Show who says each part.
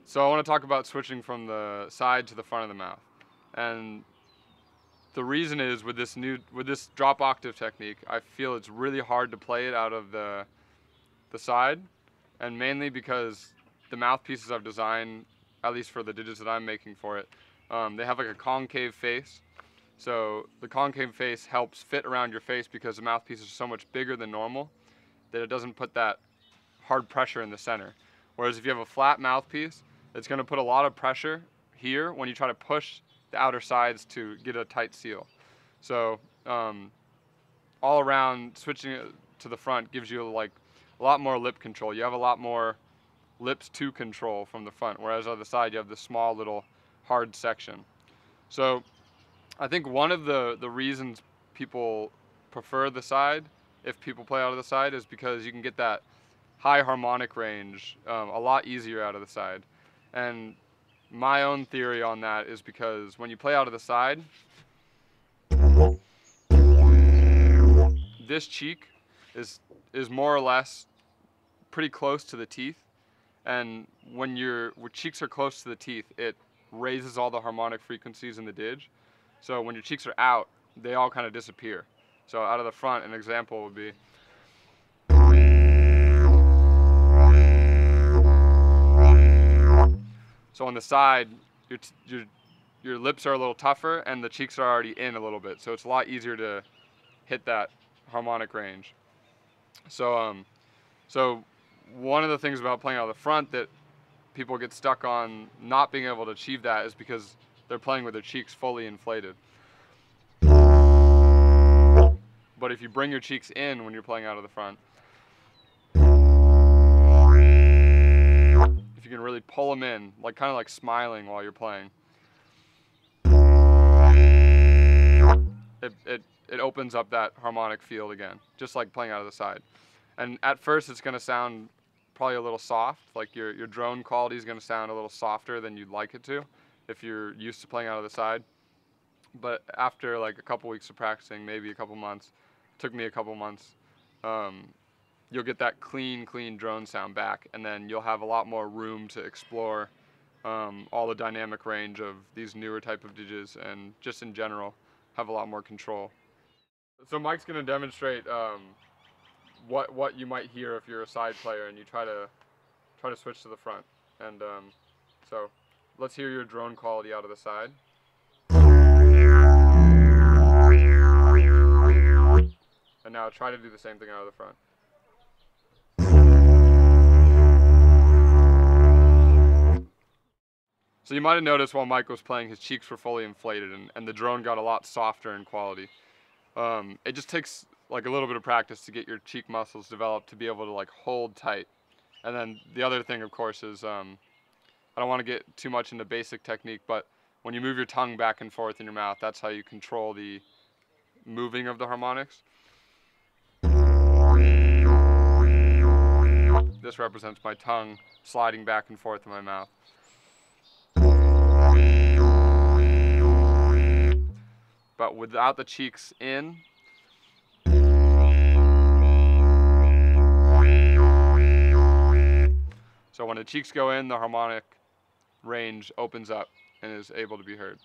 Speaker 1: So I want to talk about switching from the side to the front of the mouth. And the reason is with this drop octave technique, I feel it's really hard to play it out of the side, and mainly because the mouthpieces I've designed, at least for the digits that I'm making for it, they have like a concave face. So the concave face helps fit around your face because the mouthpiece is so much bigger than normal that it doesn't put that hard pressure in the center. Whereas if you have a flat mouthpiece, it's going to put a lot of pressure here when you try to push the outer sides to get a tight seal. So all around, switching it to the front gives you like a lot more lip control. You have a lot more lips to control from the front, whereas on the side you have this small little hard section. So I think one of the reasons people prefer the side, if people play out of the side, is because you can get that high harmonic range a lot easier out of the side. And my own theory on that is because when you play out of the side, this cheek is more or less pretty close to the teeth, and when your cheeks are close to the teeth, it raises all the harmonic frequencies in the didge. So when your cheeks are out, they all kind of disappear. So out of the front, an example would be, so on the side, your lips are a little tougher and the cheeks are already in a little bit, so it's a lot easier to hit that harmonic range. So so one of the things about playing out of the front that people get stuck on not being able to achieve that is because they're playing with their cheeks fully inflated. But if you bring your cheeks in when you're playing out of the front, if you can really pull them in, like kind of like smiling while you're playing, it opens up that harmonic field again, just like playing out of the side. And at first it's going to sound probably a little soft, like your drone quality is going to sound a little softer than you'd like it to if you're used to playing out of the side. But after like a couple weeks of practicing, maybe a couple months, took me a couple months, you'll get that clean drone sound back, and then you'll have a lot more room to explore all the dynamic range of these newer type of didges, and just in general have a lot more control. So Mike's going to demonstrate what you might hear if you're a side player and you try to switch to the front. And so let's hear your drone quality out of the side. And now try to do the same thing out of the front. So you might have noticed while Mike was playing, his cheeks were fully inflated, and the drone got a lot softer in quality. It just takes like a little bit of practice to get your cheek muscles developed to be able to like hold tight. And then the other thing, of course, is I don't want to get too much into basic technique, but when you move your tongue back and forth in your mouth, that's how you control the moving of the harmonics. This represents my tongue sliding back and forth in my mouth. But without the cheeks in, so when the cheeks go in, the harmonic range opens up and is able to be heard.